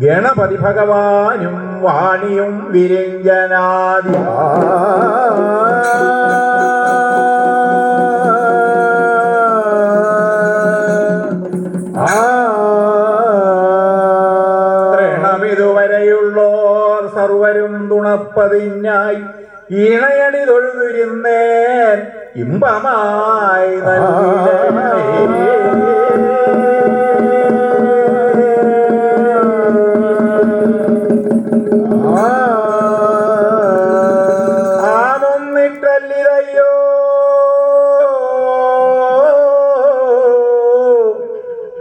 ഗണപതി ഭഗവാനും വാണിയും വിരിഞ്ചനാദി ത്രിണമിതുവരെയുള്ളോർ സർവരും തുണപ്പതിനായി ഇണയടി തൊഴുതിരുന്നേൻ ഇമ്പമായി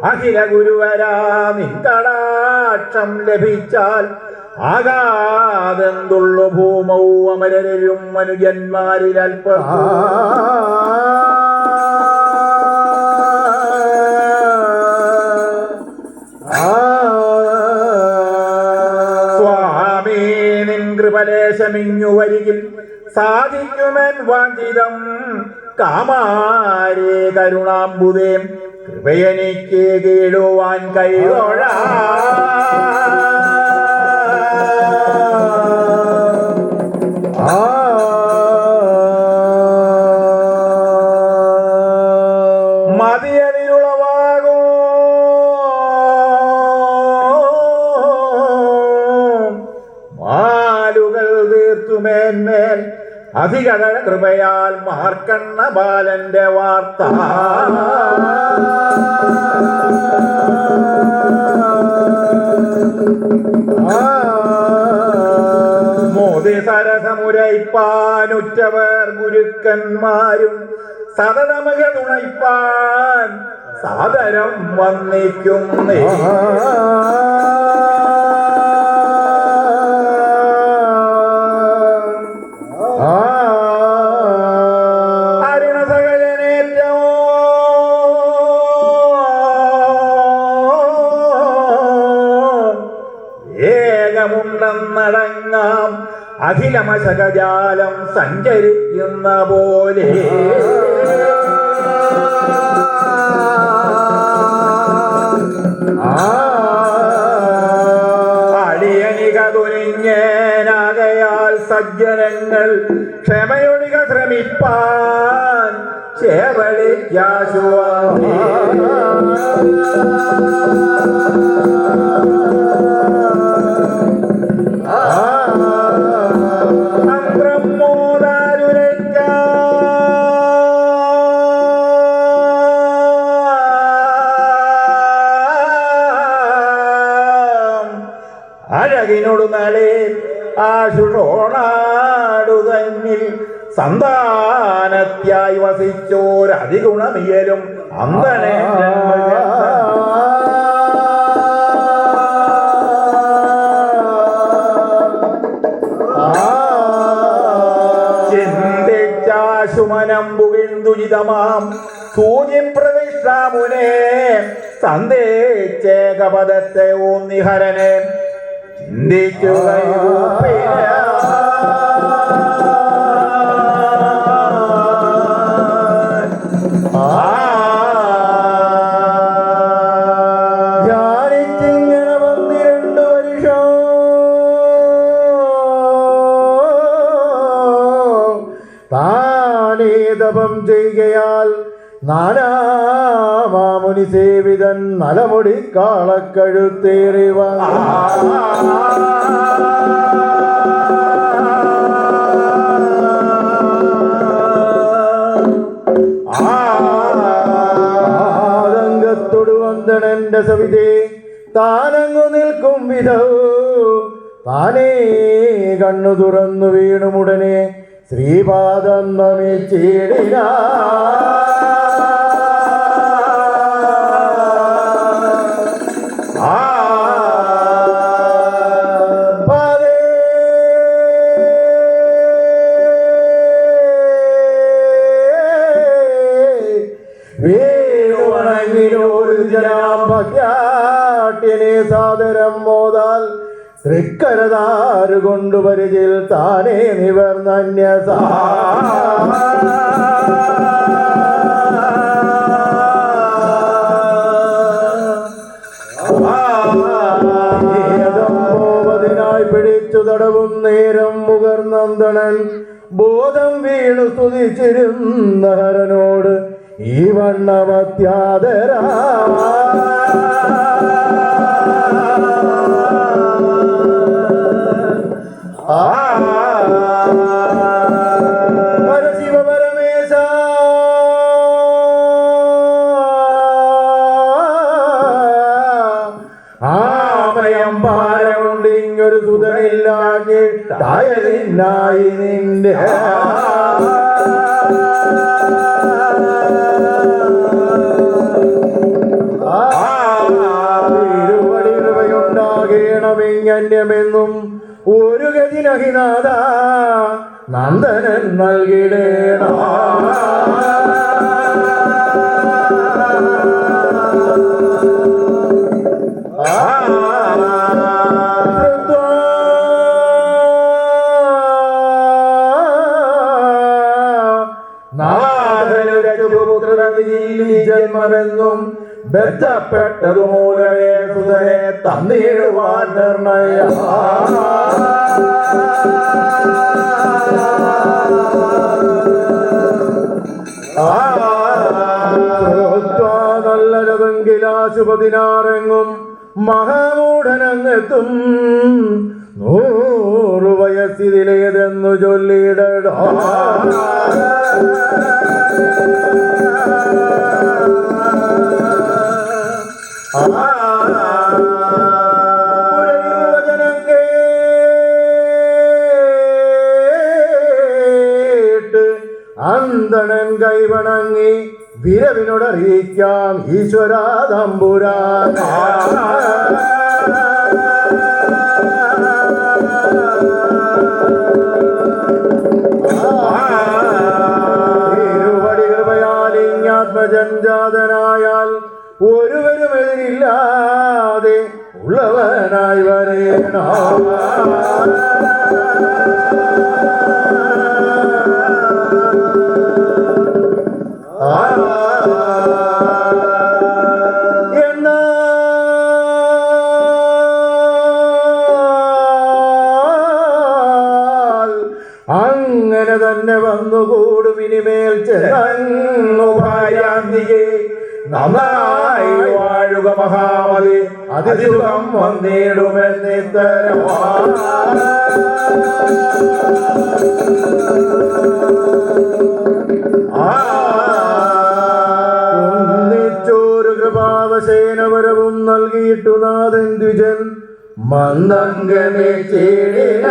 അഖില ഗുരുവരാ നിൻകടാക്ഷം ലഭിച്ചാൽ ആകാതെന്തുള്ളു ഭൂമൗ അമരരും മനുജന്മാരിൽ അല്പ സ്വാമി നിൻ കൃപലേശമിഞ്ഞു വരികിൽ സാധിക്കുമെൻ വാഞ്ചിതം കാമാരേ കരുണാംബുദേ കൃപയെനിക്ക് കീഴുവാൻ കൈതൊഴ മതിയതിലുളവാകോ മാലുകൾ തീർത്തുമേന്മേൽ അധികതര കൃപയാൽ മാർക്കണ്ണ ബാലന്റെ വാർത്ത മോദി സരസമുരയിപ്പാനുറ്റവർ ഗുരുക്കന്മാരും സതതമക തുണയ്പ്പാൻ സാദരം വന്നിക്കുന്നേ അരുണസകലനേറ്റമോ ഏകമുണ്ടെന്നടങ്ങാം അഖിലമശകജാലം സഞ്ചരിക്കുന്ന പോലെ അടിയനിക തുനിഞ്ഞേനാകയാൽ സജ്ജനങ്ങൾ ക്ഷമയൊഴിക ശ്രമിപ്പാൻ ചേവളിക്കാശുവാമി അഴകിനോട് നാളെ ആശുഷോണാടു തന്നിൽ സന്താനത്യായി വസിച്ചോരതിഗുണമിയലും അന്തനെ ചിന്തിച്ചാശുമനം പുകിന്ദുജിതമാം സൂചിപ്രവിഷ്ടാമുനെ സന്ദേശേകപദത്തെ ഓന്നിഹരനെ ധ്യാനിച്ചിങ്ങനെ 12 വർഷം താനേ തപം ചെയ്യുകയാൽ നാനാമാമുനി സേവിതൻ നലമുടി കാളക്കഴുത്തേറിവ ആതങ്കത്തോടു വന്ദനന്റെ സവിതേ താനങ്ങു നിൽക്കും വിധവും താനേ കണ്ണു തുറന്നു വീണുമുടനെ ശ്രീപാദം നമിച്ചിടിന ഭക്യാട്ടിനെ സാദരം മോദാൽ തൃക്കരതാരു കൊണ്ടു പരിചിൽ താനേ നിവർന്നന്യസ ായി പിടിച്ചു തടവും നേരം മുകർന്നന്തണൻ ബോധം വീണു സ്തുതിച്ചിരുന്ന ഹരനോട് ഈ വണ്ണമത്യാദരാ പരശിവ പരമേശ ആമയം ഭാരമുണ്ട് ഇങ്ങൊരു സുതയില്ലാഞ്ഞിട്ടായതിനായി നിന്റെ ുണ്ടാകേണമെന്നും ഒരു ഗതിനഹിനാഥ നന്ദനൻ നൽകിടേണ ജന്മമെന്നും ബന്ധപ്പെട്ടതു മൂലമേ സുതനെ തന്നിടുവാൻ നിർണയ നല്ലതെങ്കിലാശുപതിനാറെങ്ങും മഹാമൂഢനങ്ങെത്തും 100 വയസ്സിതിലേതെന്നു ചൊല്ലിയിടോ വചനം കേട്ട് അന്തണൻ കൈവണങ്ങി വിരവിനോടറിയിക്കാം ഈശ്വരാ തമ്പുരാൻ അങ്ങനെ തന്നെ വന്നുകൂടും ഇനിമേൽ ചെന്നു ഭാര്യാന്തികെ നന്നായി വാഴുക മഹാമതി അതിസുഖം വന്നിടുമെന്നിത്തരമാ ഒന്നിച്ചോരു കൃപാവശേനവരവും നൽകിയിട്ടു നാഥൻ ദ്വിജൻ മന്ദംഗമേ ചേടിന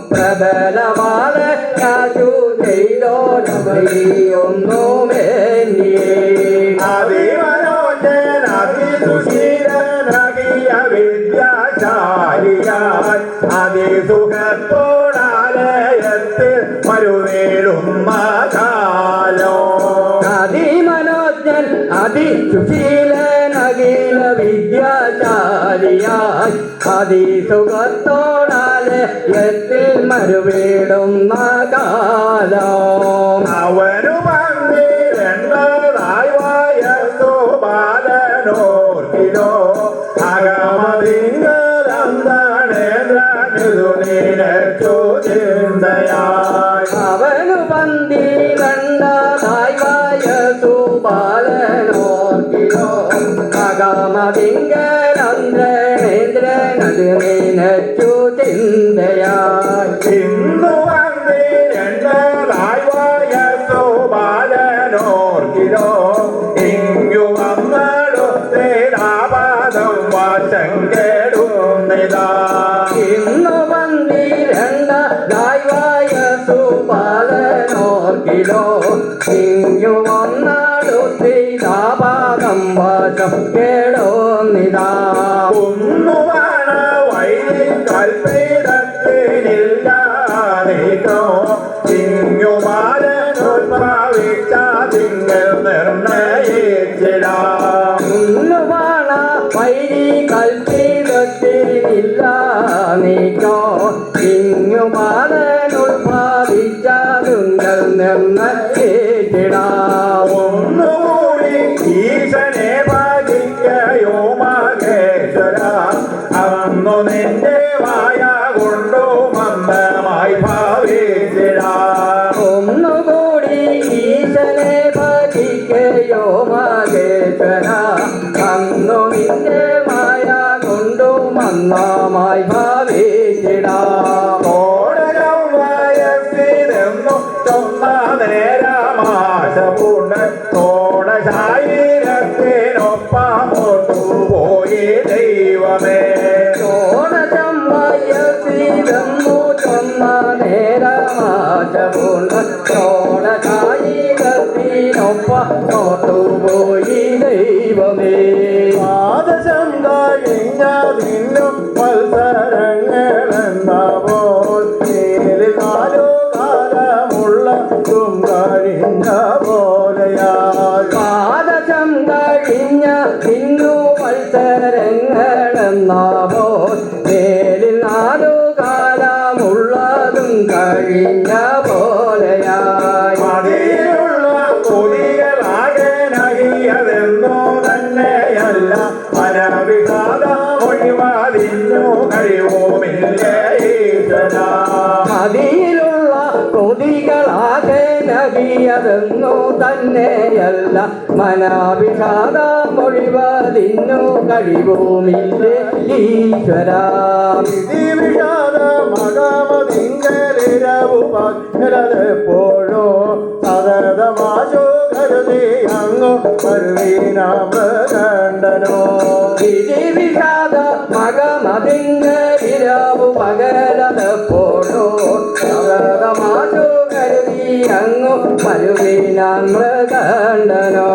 പ്രബലമായ ശ്രീയൊന്നുമേന്യേ അതിമനോജൻ അതിസുശീലനകിയ വിദ്യാശാലിയായി അതിസുഖത്തോടാലയത്തിൽ മരുവേടുന്ന കാലോ അതിമനോജ്ഞൻ അതിസുശീലനകില വിദ്യാശാലിയായി അതിസുഖത്തോടാലയത്തിൽ മരുവേടുന്ന കാലം അവനു പന്തിരണ്ടായി വയസ്സു ബാലനോർക്കിലോ അകമതിങ്കരന്തണേന്ദ്രനിതു ചിന്തയായി അവനു പന്തിരണ്ടായി വയസ്സു ബാലനോർക്കിലോ അകമതിങ്കരന്തണേന്ദ്രനതു നിനച്ചു ചിന്തയായി ഇന്നു പന്തിരണ്ടായി വയസ്സു ബാലനോർക്കിലോ ഇങ്ങു വന്നടുത്തേടാപാദം വശം കേടുന്നിതാ ഇന്നു പന്തിരണ്ടായി വയസ്സു ബാലനോർക്കിലോ ഇങ്ങു വന്നടുത്തിതാപാദം വശം കേടോന്നിതാ ഒന്നുമാണ് വൈദ്യ കൽപ്പിതത്തിനില്ലാതിക്കോ ഇങ്ങു ബാലനോത്ഭവിച്ച തിങ്കൾ നിർണയിച്ചിടാം ഇന്നുവാണ വൈരി കൽപ്പിതത്തിനില്ല നീക്കോ ഇങ്ങു ബാലനുൽപാദിച്ചാലുങ്ങൾ നിർണയിച്ചിടാം ഒന്നുകൂടി ഈശനെ ഭജിക്കയോ മഹേശ്വര അന്നു നിന്റെ മായ കൊണ്ടു മന്ദമായി ഭാവിച്ചിടാം ഒന്നുകൂടി ഈശനെ ഭജിക്കയോ മഹേശ്വര അന്നു നിന്റെ മായ കൊണ്ടു മന്ദമായി ഭാവിച്ചിടാം ഓടകം വയസ്സിലെന്നു ചൊന്ന നേരമാശപൂണ്ട് തോടശായിരത്തിനൊപ്പമോട്ടു പോയി ദൈവമേ ഓണച്ചം വയസ്സിലെന്നു ചൊന്ന നേരമാശപൂണ്ട് തോടശായിരത്തിനൊപ്പമോട്ടുപോയി ദൈവമേ പാദശം കഴിഞ്ഞ നിന്നും മത്സരങ്ങളെന്നപ്പോൾ നാലു കാലമുള്ള കഴിഞ്ഞ പോലെയായി പാദശം കഴിഞ്ഞ ഇന്നു മത്സരങ്ങളെന്നാവോ മേലിൽ നാലു കാലമുള്ളതും കഴിഞ്ഞ പോലെയായി മതിയുള്ള കൊതികളാകെ നഹിയതെന്നോ തന്നെയല്ല പരവിഘാതം ഒഴിവാതിന്നു കഴിവുമില്ല ഈശ്വരാ മതിയിലുള്ള കൊതികളാകെ നബിയതെന്നു തന്നെയല്ല മനാഭിഷാദമൊഴിവതിന്നു കഴിവുമില്ലേ ഈശ്വരാ വിഷാദ മകമതിങ്കലിരവു പകരപ്പോഴോ സതതമാശു കരുതി അങ്ങു പർവീനാമൃകണ്ഡനോ വിഷാദ മകമതിങ്കലിരവു പകരപ്പോഴോ സതതമാശു കരുതി അങ്ങു മരുവിനാൻ മൃഗണ്ഡനോ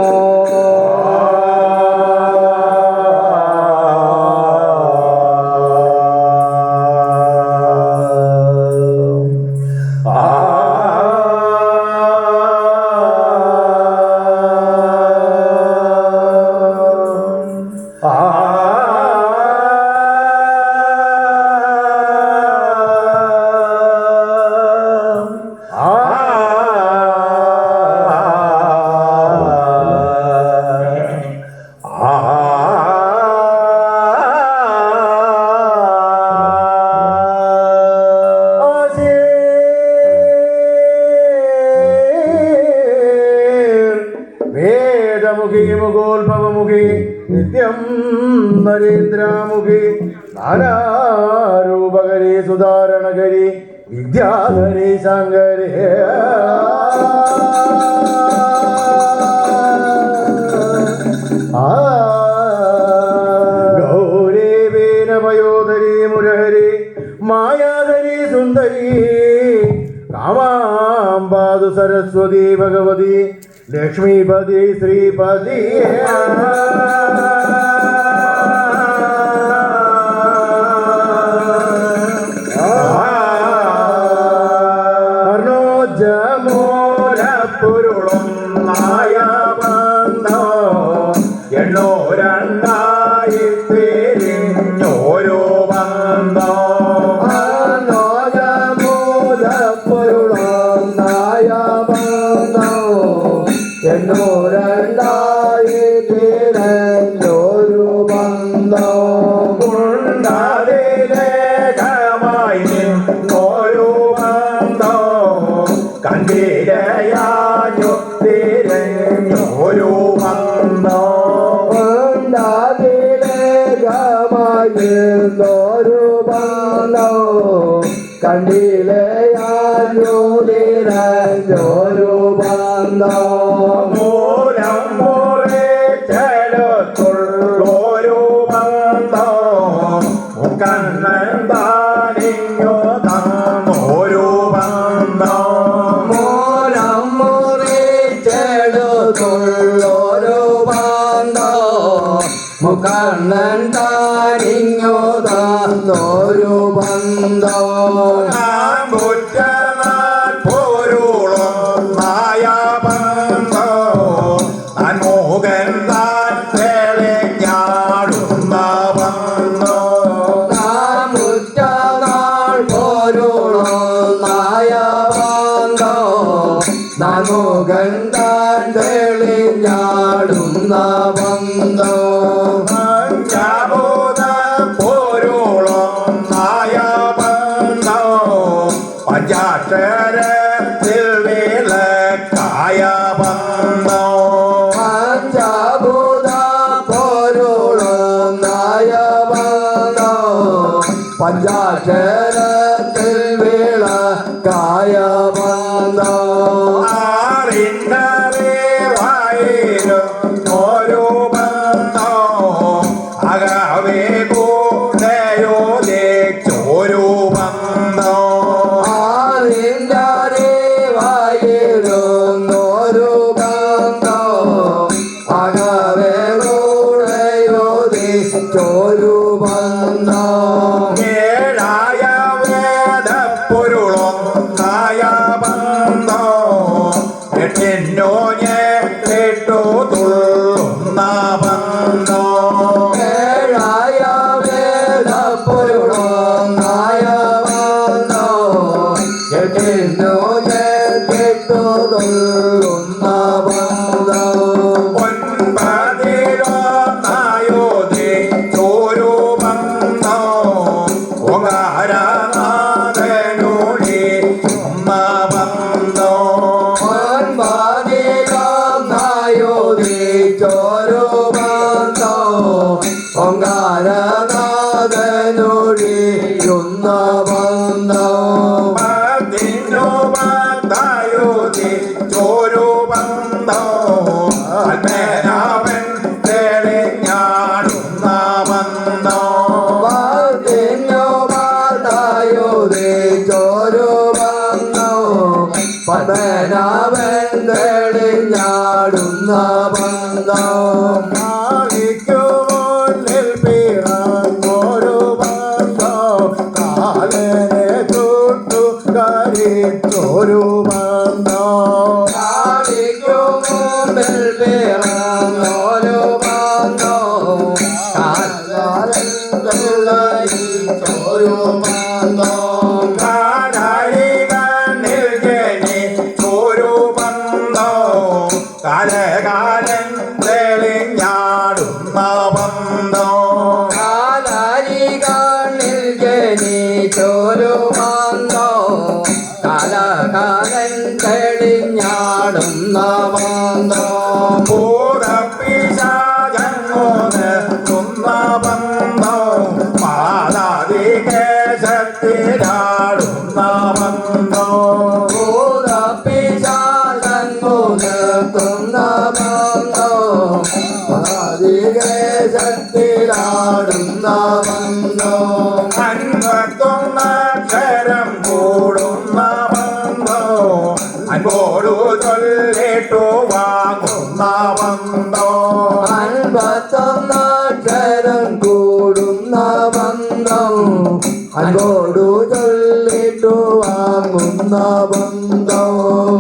വേദമുഖി മുഖോത്ഭവമുഖി നിത്യം നരേന്ദ്രാമുഖി നാനാരൂപകരി സുധാരണകരി വിദ്യാധരി ശങ്കരി ഗൗരീവീന പയോധരി മുരഹരി മായാധരി സുന്ദരി കാമാംബാ മധു സരസ്വതി ഭഗവതി ലക്ഷ്മീപതി ശ്രീപതി മൂലപ്പുരുളും നായബന്ധോ എണ്ണൂരണ്ടായി പിരിഞ്ഞോരോ ബന്ധോ എണ്ണൂരണ്ടായി തിരഞ്ഞൊരു ബന്ധം ഉണ്ടാതിലേഖമായി നിന്നോരു ബന്ധോ കണ്ടിരയാഞ്ഞു തിരഞ്ഞോരു ബന്ധോ ഉണ്ടാതിലേഖമായിരുന്നൊരു ബന്ധം കണ്ടിലയാഞ്ഞു തിരഞ്ഞൊരു ബന്ധം മൂലം മുറിച്ചെടുത്തുള്ളൊരു ബന്ധോ കണ്ണൻ താനിഞ്ഞു തന്നോരു ബന്ധോ മൂലം മുറിച്ചെടുത്തുള്ളൊരു ബന്ധം മുക്കണ്ണൻ താനിങ്ങു തന്നൊരു ബന്ധം പൊരുളും നായ ബന്ധോ അന്മോകൻ താൻ തെളിഞ്ഞാടുന്ന ബന്ധോ നാമുറ്റനാൾ പോരുളായ ബന്ധം നാമുകൻ താൻ തെളിഞ്ഞാടുന്ന ബന്ധം പഞ്ചാബോധ പൊരുളും നായ ബന്ധോ പഞ്ചാക്ഷരത്തിൽ വിളക്കായ ബന്ധോ പഞ്ചഭൂത പോരുളായ ബന്ധം പഞ്ചാക്ഷരത്തിൽ വിളക്കായ ബന്ധം ഓരോ ബന്ധോ അകവേ കൂടെയോ ചോരോ ബന്ധോ ആറിൻ്ററിവായിരുന്നൊരു ബന്ധം അകവേ കൂടെയോദിച്ചൊരു ബന്ധം ഏഴായ വേദപ്പൊരുളും നായ ബന്ധോ എട്ടിന്നോ ഞെട്ടിട്ടു തുള്ളുന്ന ബന്ധോ ഏഴായ വേദപ്പൊരുളായ ബന്ധം എട്ടിന്നു ഞെട്ടിട്ടുള്ള ബന്ധം ഒൻപതിലോ നായോതി ചോരു ബന്ധോ ഓകാരനാഥനോടി ഉമ്മ ബന്ധോ ചോരു ബന്ധം ഒങ്കാരനാഥനൊഴിയുന്ന ബന്ധം പത്തിനോ പത്തായോതി ചോരു ബന്ധോ അൽമേനാവൻ തെളിഞ്ഞാടുന്ന ബന്ധോ ചോരു ബന്ധം പത്മനാഭൻ തെളിഞ്ഞാടുന്ന ബന്ധം മുന്നിൽ പിറന്നൊരു ബന്ധോ കാലനെ തൊട്ടു കരിച്ചൊരു ബന്ധോ മുമ്പിൽ പിറന്നൊരു ബന്ധം ചോരു ബന്ധം കാലായികണ്ണിൽ ജനിച്ചൊരു ബന്ധോ കാലകാലൻ തെളിഞ്ഞാടുന്ന ബന്ധോ കാലാരികളിൽ ജനിച്ചൊരു ബന്ധം കാലകാലൻ തെളിഞ്ഞാടുന്ന ബന്ധം പൂരപ്പിശാചങ്ങോന് തുന്ന ബന്ധോ പാതാതികേശത്തിലാടുന്ന ബന്ധോ ഭൂതപ്പിശാചങ്ങുന്ന ബന്ധം ശക്തിയിലാടുന്ന ബന്ധം അൻപത്തൊന്നക്ഷരം കൂടുന്ന ബന്ധോ അൻപോട് പത്തൊന്നക്ഷരം കൂടുന്ന ബന്ധം അൻപോടു ചൊല്ലിട്ടു വാങ്ങുന്ന ബന്ധം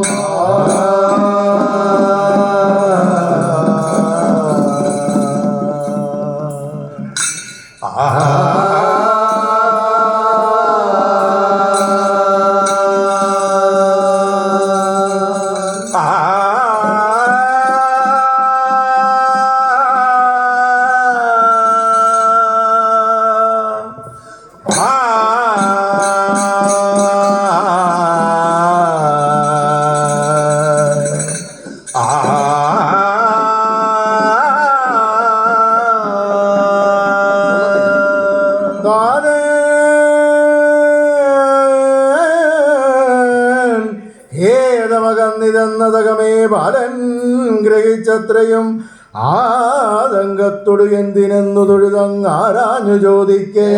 ഹേതമകന്നിതെന്നതകമേ ബാലൻ ഗ്രഹിച്ചത്രയും ആതങ്കത്തൊടു എന്തിനെന്നു തൊഴുതങ്ങാരാഞ്ഞു ചോദിക്കേ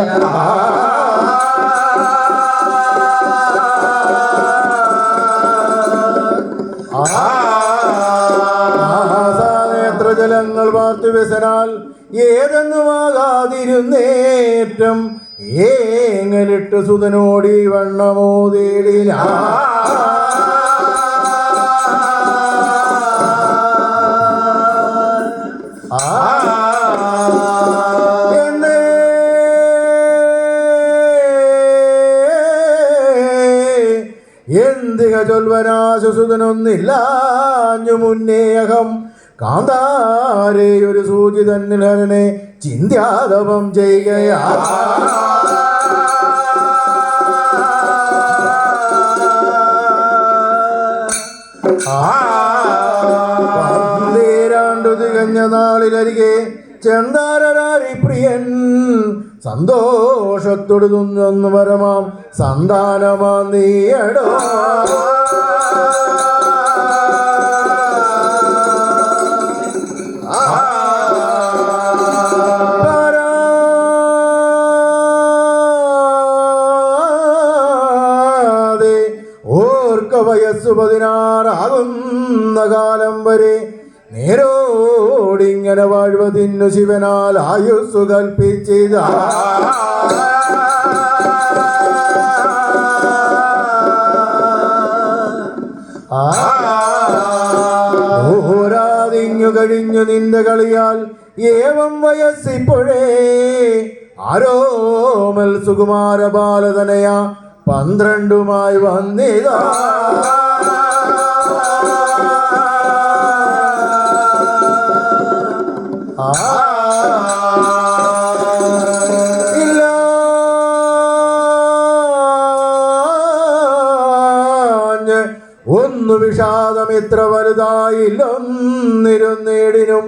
നേത്രജലങ്ങൾ വാർത്തു വ്യസനാൽ ഏതെന്നുമാകാതിരുന്നേറ്റം ഏങ്ങലിട്ട് സുതനോടി വണ്ണമോ തേടിന എന്തിക ചൊൽവനാശുസുതനൊന്നില്ലാഞ്ഞു മുന്നേഹം കാന്താരേ ഒരു സൂചി തന്നിലനെ ചിന്താതപം ചെയ്യുകയാ പന്തേരാണ്ടു തികഞ്ഞ നാളിലരികെ ചെന്താരരാരി പ്രിയൻ സന്തോഷത്തോടു തുന്നൊന്നു പരമാം സന്താനമാ നീയടോ വയസ്സു 16 കാലം വരെ നേരോടിങ്ങനെ വാഴ്വതിന്നു ശിവനാൽ ആയുസ്സു കൽപ്പിച്ചിത ഓരാതിങ്ങു കഴിഞ്ഞു നിന്റെ കളിയാൽ ഏവം വയസ്സിപ്പോഴേ ആരോമൽ സുകുമാര ബാലതനയ 12 വന്നിതാ ഒന്നു വിഷാദം എത്ര വലുതായില്ലൊന്നിരുന്നേടിനും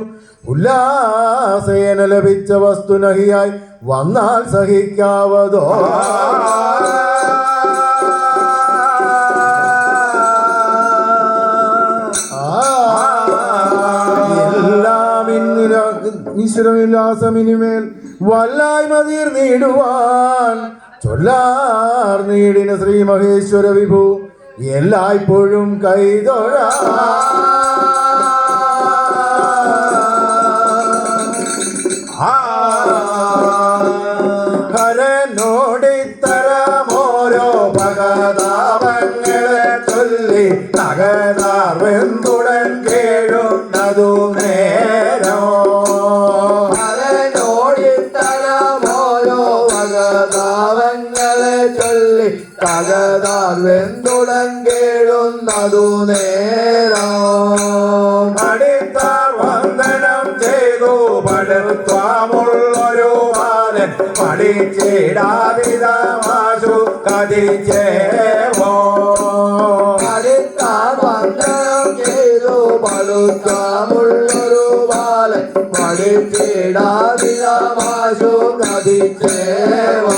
ഉല്ലാസേന ലഭിച്ച വസ്തുനഹിയായി വന്നാൽ സഹിക്കാവതോ ഈശ്വരമില്ലാസമിനിമേൽ വല്ലായ്മ തീർന്നിടുവാൻ ചൊല്ലാർ നീടിന ശ്രീ മഹേശ്വര വിഭു എല്ലായ്പ്പോഴും കൈതൊഴ ഹരനോടിത്തരമോരോ ഭഗതാപങ്ങളെ ചൊല്ലി തകരാർ വെന്തുടൻ കേഴുന്നതു നേരോ ഭഗതാപങ്ങളെ ചൊല്ലി തകരാർ വെന്തുടൻ കേഴുന്നതു നേരോ അടിത്താർ വന്ദനം ചെയ്തു പടുത്വാമുള്ളൊരു ബാലൻ പഠിച്ചിടാതിതമാശു കതിച്ചേവോ അടിത്താർ വന്ദനം ചെയ്തു പടുത്വാമുള്ളൊരു ബാലൻ പഠിച്ചിടാതിതമാശു കതിച്ചേവോ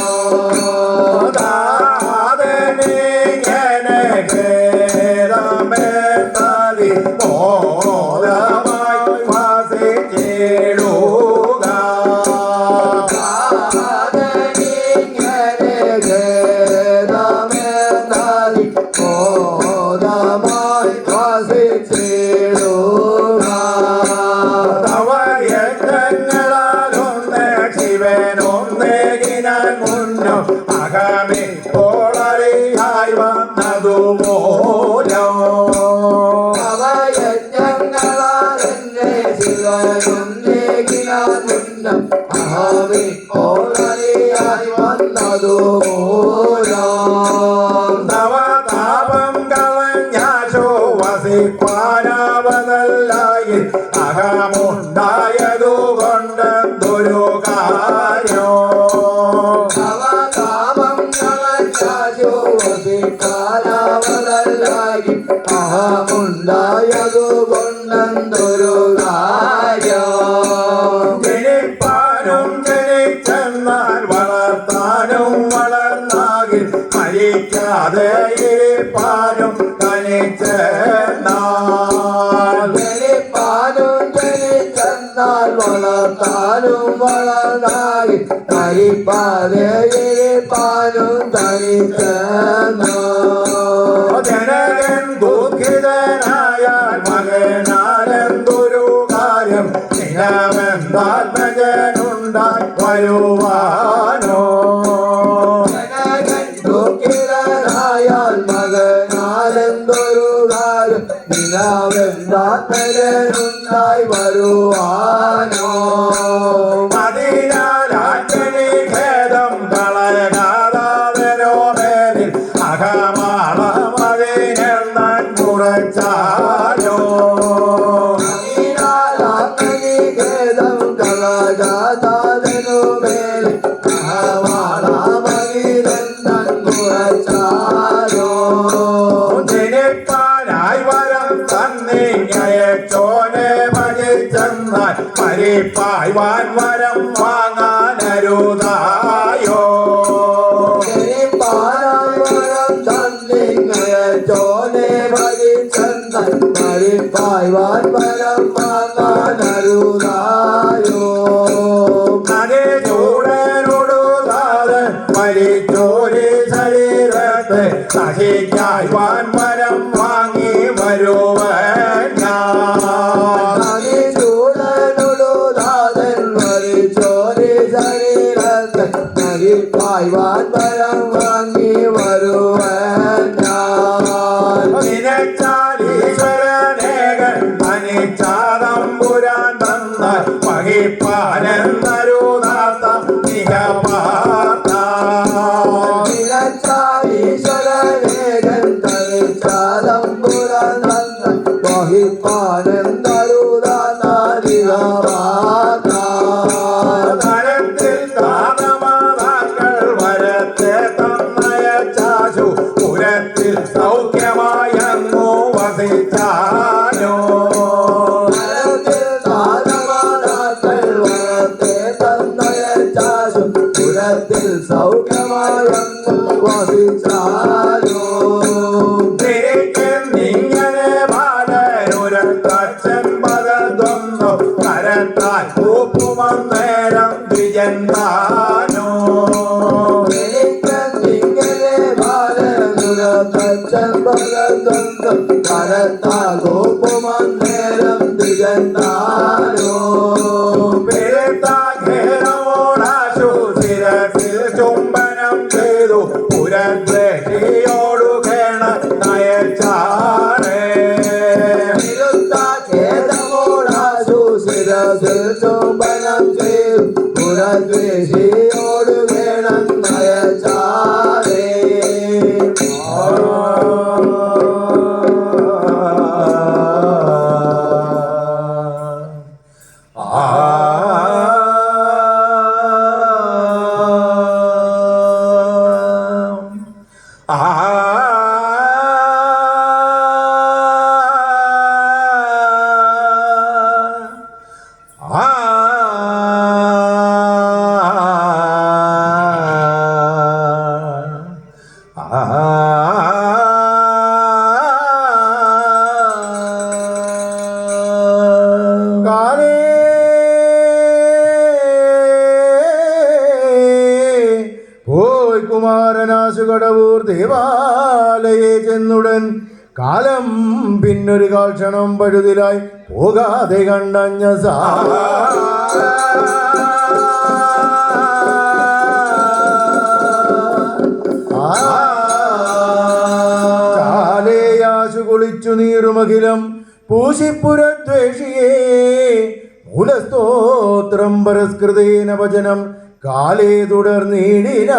മുന്നം ആവി ഓളറിയായി വന്നതു മൂലം നവതാപം കളഞ്ഞാശോ വസിപ്പാനാവതല്ലായി അഹമുണ്ടായതു കൊണ്ടെന്തൊരു കാര്യോ അവതാപം കളഞ്ഞാശോ വസിപ്പാനാവതല്ലായി അഹമുണ്ടായതു കൊണ്ടെന്തൊരു കാര്യം ജനിപ്പാനും ജനിച്ചെന്നാൽ വളർത്താനും വളർന്നാകിൽ മരിക്കാതെ ഇരിപ്പാനും തനിച്ചെന്നാൽ ജനിപ്പാനും ജനിച്ചെന്നാൽ വളർത്താനും വളർന്നായി തരിപ്പാതെ ഇരിപ്പാനും തനിച്ചെന്നാൽ ജനകൻ ദുഃഖിതനായാൽ മകനാലെന്തൊരു കാര്യം നിലമെന്താൽ മകനുണ്ടായി വരുവാനോ ജനകൻ ദുഃഖിതനായാൽ മകനാലെന്തൊരു കാര്യം നിലവെന്താത്തരനുണ്ടായി വരുവാനോ അതിനാൽ ആജ്ഞനി ഖേദം കളയാതാതനോ മേലിൽ അകമാളമതിനെണ്ണൻ കുറച്ചാലോ ഖേദം കളകാതനു മേൽ കുറച്ചാലോ ജനിപ്പാനായി വരം തന്നിങ്ങയച്ചോനെ ഭജിച്ചെന്നാൽ പരിപ്പായ്വാൻ വരം വാങ്ങാനരുതായോ പാരാവരം തന്നിങ്ങയോനെ ഭരിച്ചെന്നാൽ പരിപ്പായ്വാൻ വരം വാങ്ങാനരുതായോ അതേ ചൂടനോടുതാതെ മരിച്ചോരി ശരീരത്തെ സഹിക്കായ്വാൻ വരം വാങ്ങി വരുവൻ ഞാൻ ചൂടനൊടുതാതൻ വരിച്ചോരി ശരീരത്തെ നരിപ്പായ്വാൻ വരം വാങ്ങി വരുവാൻ ഞാൻ നിനച്ചാലീശ്വരനേകൻ തനിച്ചാതമ്പുരാൻ തന്നാൽ വഹിപ്പാനെന്നരുതാത്ത മികപാർത്ത ഈശ്വരനേകൻ തനിച്ചാതമ്പുരാൻ വഹിപ്പാനെന്തരുതാതികാപാത്ത തരത്തിൽ താതമാതാക്കൾ വരത്തെ തന്നയച്ചാശു പുരത്തിൽ സൗഖ്യമായങ്ങു വസിച്ചാനോ സൗഖ്യമായങ്ങു വസിച്ചാലോ തിരിക്കുന്നിങ്ങനെ ബാലനൊരത്തച്ഛൻ പകർന്നു കരത്താൽ കൂപ്പുമന്നേരം ദ്വിജന്താനോ കരത്താകോപ്പമന്നേരം ദിഗന്താനോ പെരുത്താഘേരമോടാശു ശിരസിൽ ചുംബനം ചെയ്തു പുരദ്വേഷിയോടു കേണ നയച്ചാറേ ഖേദമോടാശു ശിരസിൽ ചുംബനം ചെയ്തു പുരദ്വേഷിയോട് വേണം നയച്ചാരേ കാലേ പോയി കുമാരനാശു കടവൂർ ദേവാലയെ ചെന്നുടൻ കാലം പിന്നൊരു കാൽക്ഷണം പഴുതിലായി പോകാതെ കണ്ടഞ്ഞ ചാലേയാശു കുളിച്ചു നീറുമഖിലം പൂശിപ്പുരദ്വേഷിയേ മൂലസ്തോത്രം പരസ്കൃതേന വചനം കാലേ തുടർന്നീടിന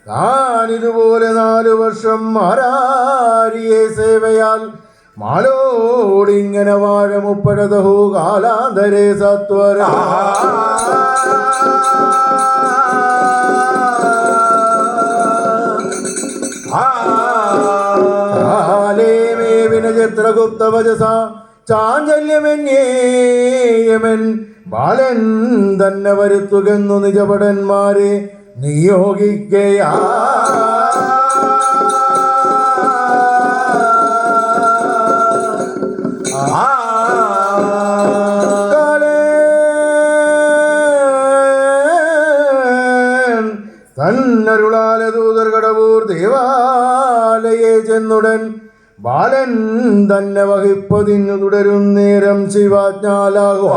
താനിതുപോലെ 4 വർഷം മാരാരിയെ സേവയാൽ മാലോടിങ്ങനെ വാഴ മുപ്പഴതഹു കാലാന്തരേ സത്വര ചിത്രഗുപ്തവചസ ചാഞ്ചല്യമെന്നേയമൻ ബാലൻ തന്നെ വരുത്തുകെന്നു നിജഭടന്മാരെ നിയോഗിക്കയാ തന്നരുളാല ദൂതർ കടവൂർ ദേവാലയെ ചെന്നുടൻ ബാലൻ തന്നെ വഹിപ്പതിന്നു തുടരും നേരം ശിവാജ്ഞാലാഹോ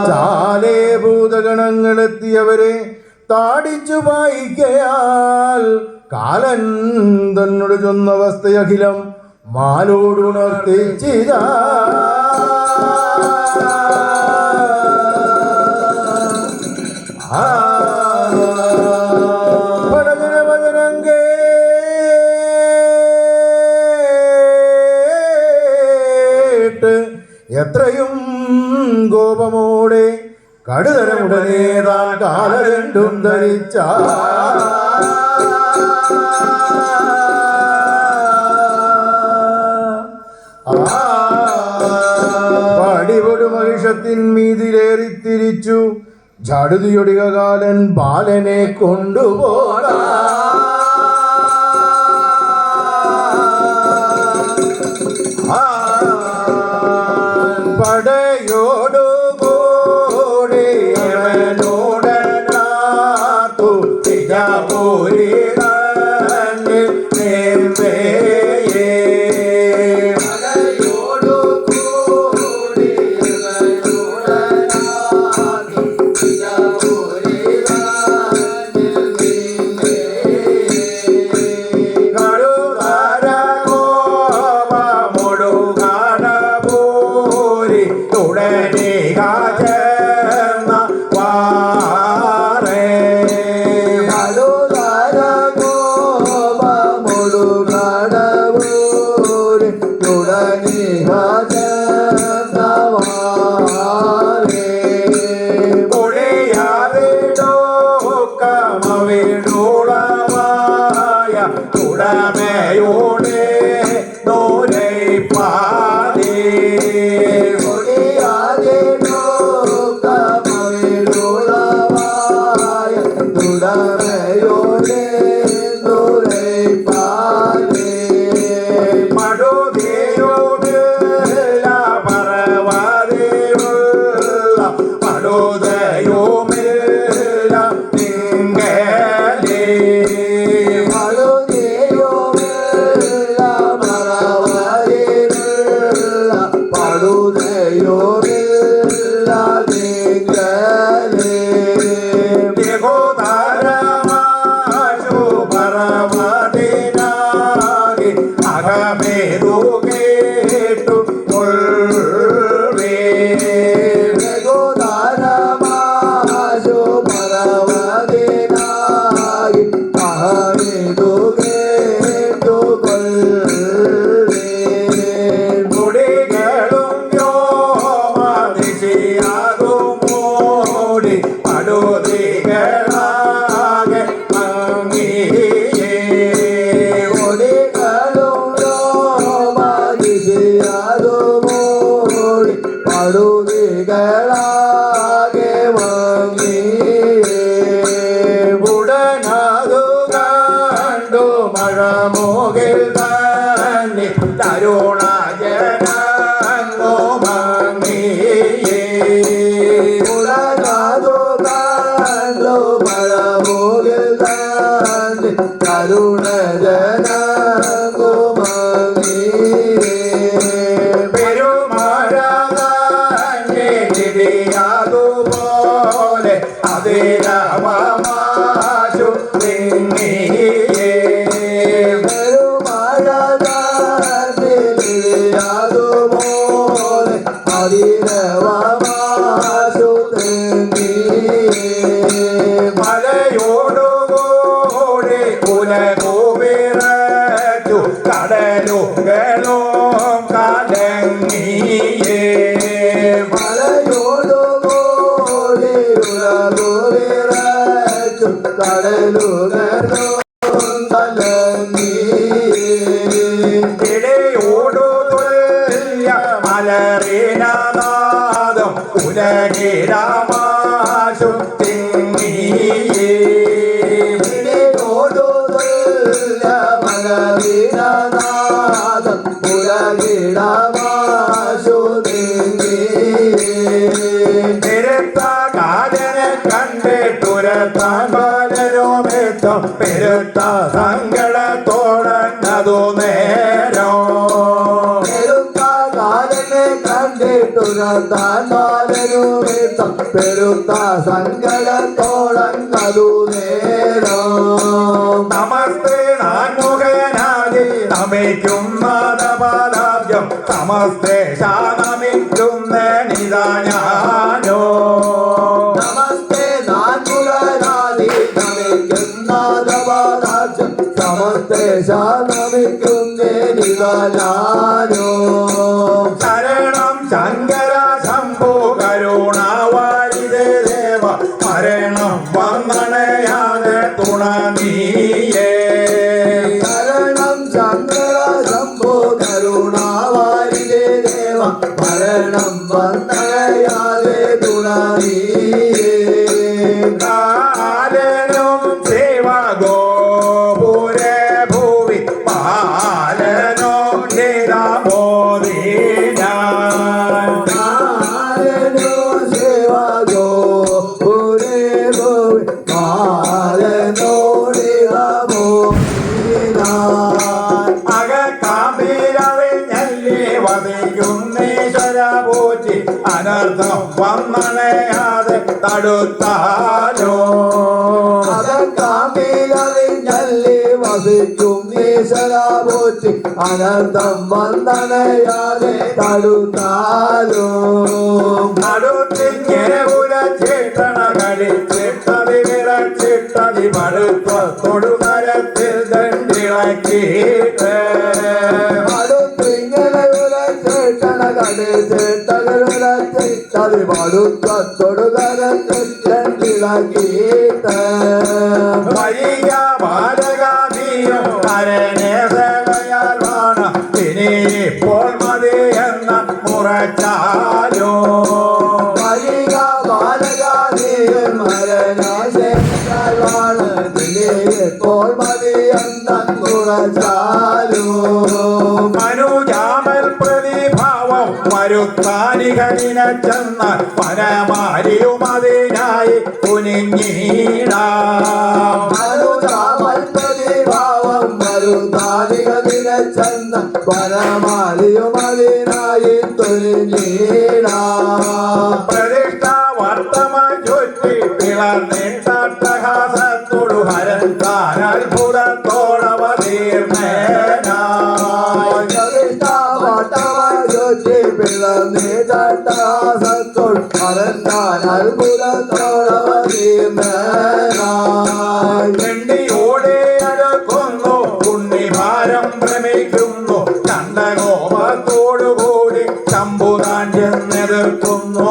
ചാലേ ഭൂതഗണങ്ങളെത്തിയവരെ താടിച്ചു വായിക്കയാൽ കാലൻ തന്നോട് ചൊന്നവസ്ഥയഖിലം മാലോടുണർത്തിച്ചിതാ വചനം കേട്ട് എത്രയും കോപമോടെ കടുതരമുടനെ താൻ കാല രണ്ടും ധരിച്ച പടിപൊടു മഹിഷത്തിന്മീതിലേറി തിരിച്ചു ജാടുതിയൊടിക കാലൻ ബാലനെ കൊണ്ടുപോകാ പടയോടു കൂടി അവനോടനാത്തു തിജപുരി ഉടമയോടെ നോരേ പാതേ ഒടിയാതെ നോക്കമയിലുളവായ ഉടമയോടെ നോരേ പാതേ മടുതയോട് പർവ്വതയുള്ള മടുതയോമില്ല നിങ്ങളേ മഴമോകിൽ തന്നെ തരുണജനോ ഭംഗിയേ ഉടനാദോ കണ്ടോ മഴമോകിൽ തന്നെ തരുണജനോ അതുപോലെ അതിരവമാശു മലയോടുകൂടി കുലകുവിറച്ചു കടലുകളും കലങ്ങിയേ മലയോടുകൂടി ഉലകുവിറച്ചു കടലുകളും ഇടയോടു തുല്യ മലറിനാദം ഉലകിടമാശു തിങ്ങിയേ മലവിനാദം ഉലകിടമാശു പെരുത്ത കാലനെ കണ്ടിട്ടുരത്താൻ പലരുമെത്തും പെരുത്ത സങ്കടത്തോടങ്ങതു നേരോ കാലനെ കണ്ടിട്ടുരത്താൻ ബാലനുമെത്തും പെരുത്ത സങ്കടത്തോടങ്ങതു നേരോ നമസ്തേ നാൻമുഖനാദി നമിക്കുന്നതപാദാബ്ജം നമസ്തേ നമിക്കുന്ന നിദാനോ നമസ്തേ നാൻമുഖനാദി നമിക്കുന്നതപാദാബ്ജം നമസ്തേ നമിക്കുന്നേ നിദാനോ ശരണം ശങ്കര ശംഭോ കരുണാവാരിതേ ദേവ മരണം വന്നണയാതെ തുണ നീയേ ശരണം ശങ്കര ശംഭോ കരുണാവാരിതേ ദേവ മരണം വന്നയാതെ തുണീയേ കാലനും സേവ ഗോപുരേ ഭൂവി പാലനോ നിരമോദീന കാലനോ സേവകോ പുരേ ഭൂമി കാലനോടിറമോ അകക്കാമ്പീരവിഞ്ഞല്ലി വസിക്കുന്നീശ്വര പൂച്ചി അനർത്ഥം വന്നണയാതെ തടുത്താലോ അകക്കാമ്പിലറിഞ്ഞല്ലി വസിക്കും ഈശ്വരാപോറ്റി അനർത്ഥം വന്നണയാതെ തടുത്താലോ അടുത്തിങ്ങനെ ഉലച്ചിട്ടണ കളിച്ചിട്ടതി വിറച്ചിട്ടതി പടുത്തൊടു കരത്തിൽ ദണ്ടിളക്കിയിട്ട് അടുത്തിങ്ങനെ ഉലച്ചിട്ടണ കടിച്ചിട്ടതി പടുത്തൊടുകരത്തിളക്കിയിട്ട് വൈക ബാലകാതിയും കരനെ സേവയാൽ വേണം ഇനി ഇപ്പോൾ മതി എന്ന മുറച്ചാലോ വരിക ബാലകാതിയും മരണശേഷമാണ് ഇപ്പോൾ മതി എന്നുറച്ചാലോ മനുജാമൽ പ്രതിഭാവം മരുത്താനികളിന ചെന്ന പരമാരിയും അതിനായി കുനിഞ്ഞീടാം പ്രതിഭാവം മരുതാനികളിന ചെന്ന പരമാലിയും അതിനായി തുനിഞ്ഞീടാ പ്രതിഷ്ഠ വർത്തമാൻ ചുറ്റി പിളർന്നിട്ടട്ടഹാസത്തോടു ഹരൻ താൻ അത്ഭുതത്തോടവതീർന്നേനായി പിളർന്നിട്ടാസത്തോൾ അരന്താൻ അത്ഭുതത്തോടവതീർന്നായി ചെണ്ടിയോടെ അടുക്കുന്നു ഉണ്ണിഭാരം ഭ്രമിക്കുന്നു ചണ്ടകോപത്തോടുകൂടി ശംഭുതാൻ ചെന്നെതിർക്കുന്നു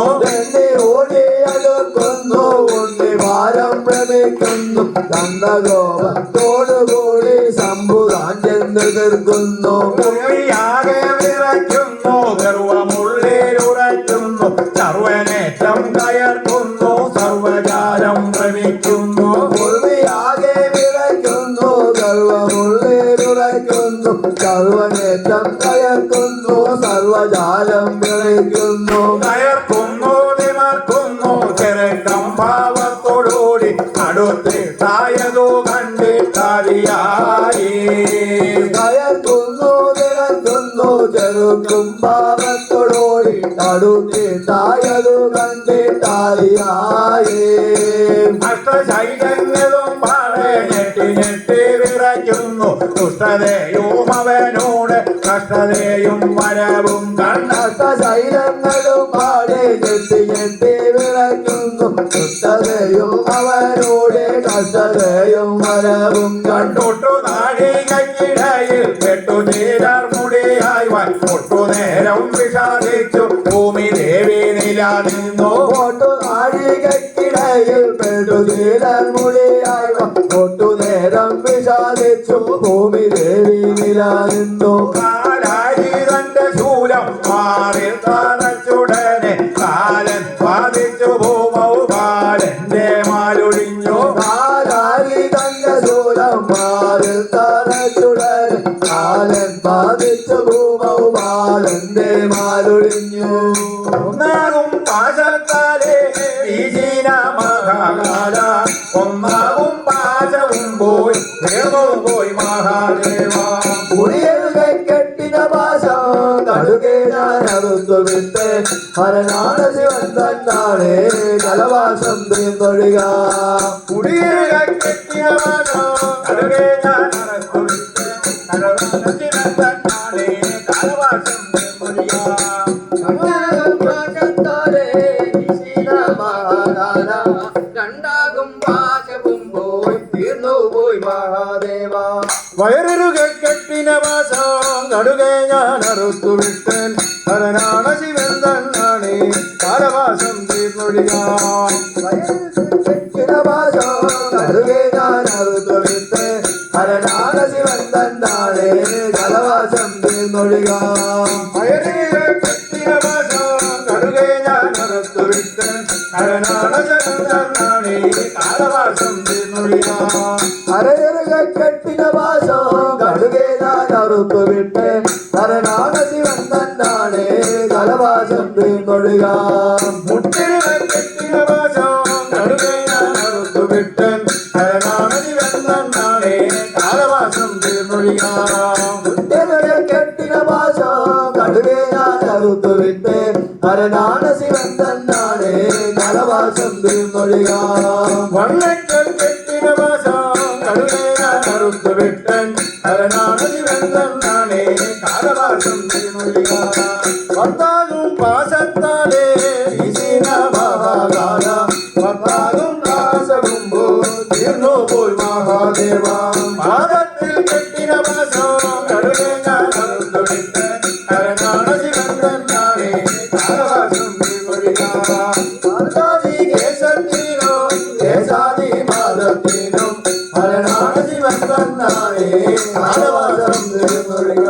ഓടിയടുക്കുന്നു ഉണ്ണി ഭാരം ഭ്രമിക്കുന്നു ചന്ദ്രകോപത്തോടുകൂടി ശംഭുതാൻ ചെന്ന് തീർക്കുന്നു ഉള്ളിയാകെ വിറയ്ക്കുന്നു ഗർവമുള്ളിലുറയ്ക്കുന്നു സർവനേറ്റം കയർക്കുന്നു സർവജാലം ഭ്രമിക്കുന്നു ഉള്ളിയാകെ വിറയ്ക്കുന്നു ഗർവമുള്ളിലുറയ്ക്കുന്നു സർവനേറ്റം കയർക്കുന്നു സർവജാലം വിളയ്ക്കുന്നു കയർക്കുന്നു നിമർക്കുന്നു ചെറുക്കം ഭാവത്തോടുകൂടി അടുത്തിട്ടായതു കണ്ടിട്ടറിയായി കയർക്കുന്നു നിറയ്ക്കുന്നു ചെറുക്കും പാപത്തോടോടി അടുത്തിട്ടായതു കണ്ടിട്ടായി അഷ്ടശൈലങ്ങളും പാടെ ഞെട്ടി ഞെട്ടി വിറയ്ക്കുന്നു വിറയ്ക്കുന്നു ദുഷ്ടതയും അവനോട് കഷ്ടതയും വരവും കണ്ട ശൈലങ്ങളും പാടെ ഞെട്ടി ഞെട്ടി വിറയ്ക്കുന്നു ദുഷ്ടതയും അവനോട് കഷ്ടതയും വരവും കണ്ടൊട്ടു നാഴികയ്ക്കിടയിൽ പെട്ടുചേരാർ മുടിയായി ഒട്ടു നേരം വിഷാദിച്ചു ഭൂമി ദേവി നില നിന്നു ഒട്ടു നാഴികയ്ക്കിടയിൽ പെട്ടുചേരാൻ മുടിയായി ഒട്ടു നേരം വിഷാദിച്ചു ഭൂമി ദേവി നില നിന്നു കാലായി തന്റെ ശൂലം മാറിൽ തറച്ചുടനെ കാലൻ ബാധിച്ചു ഭൂമൗ ബാലന്റെ മാലൊഴിഞ്ഞു കാലാരി തന്റെ ശൂലം മാറിൽ തറച്ചുടൻ കാലൻ ബാധിച്ചു ഭൂമൗ ബാലന്റെ മാലൊഴിഞ്ഞു ഒന്നാകും പാശത്താലേ വീശിന മഹാകാല ഒന്നാകും പാശവും പോയി തീർന്നു പോയി മഹാദേവ കുടിയലുകെ കെട്ടിന ഭാഷ കടുകെ ഞാൻ അറുത്തു വിട്ട് ഹരനാണ് ശിവൻ തന്നാണ് കലവാസം തീർന്നൊഴിക കുടിയേറുക കെട്ടിയ വാസം കടുകെ ഞാൻ അറുത്തു വിട്ട് കലവാസത്തിനെ തന്നാണേ കാലവാസം രണ്ടാകും പാശവും പോയി തീർന്നു പോയി മഹാദേവ വയറിരുകെ കെട്ടിന വാസം കടുകെ ഞാൻ അറുത്തു വിട്ടൻ ഹരനാണ് ശിവൻ തന്നാണേ കാലവാസം തീർന്നൊഴിയാം കടുകെ ഞാൻ അറുത്തു വിട്ട് ഹരനാണ് ശിവൻ തന്നാണ് കലവാസം തീർന്നൊഴിക വയറിലെ കെട്ടിയ വാസം കടുകെ ഞാൻ അറുത്തു വിട്ടൻ ഹരനാണ് ശിവൻ തന്നാണേ കാലവാസം തീർന്നൊഴിയാം അരയറുക കെട്ടിന ഭാഷം കടുകെ ഞാൻ അറുത്തു വിട്ട് ഹരനാണ് ശിവൻ തന്നാണ് കലവാസം തീർന്നൊഴിക മുട്ടിലെ കെട്ടിയ വാസം കടുകെ ഞാൻ അറുത്തു വിട്ടൻ ഹരനാണ് ശിവൻ തന്നാണേ കാലവാസം തീർന്നൊഴിയാം കെട്ടിന ഭാഷം കടുകെ ഞാൻ അറുത്തു വിട്ട് ഹരനാണ് ശിവൻ തന്നാണ് കലവാസം തീർന്നൊഴിക വണ്ണക്കൽ കെട്ടിന വാസം കടുകെ ഞാൻ അറുത്തു വിട്ടൻ ഹരനാണ് ശിവൻ തന്നാണേ കാലവാസം തീർന്നൊഴിയാം ഭർത്താകും പാശത്താലേ വീശിന മഹാകാല ഭർത്താകും പാശവും തീർന്നു പോയി മഹാദേവ പാദത്തിൽ കെട്ടിന വാസം കടുകെ ഞാൻ അറുത്തു വിട്ടൻ ഹരനാണ് ശിവൻ തന്നാണേ കാലവാസം തീർന്നൊഴിയാം പാർവതി കേശത്തിനും കേശാദി പാദത്തിനും ഹരനാണ് ശിവൻ തന്നാണ് കാലവാസം തീർന്നൊഴിക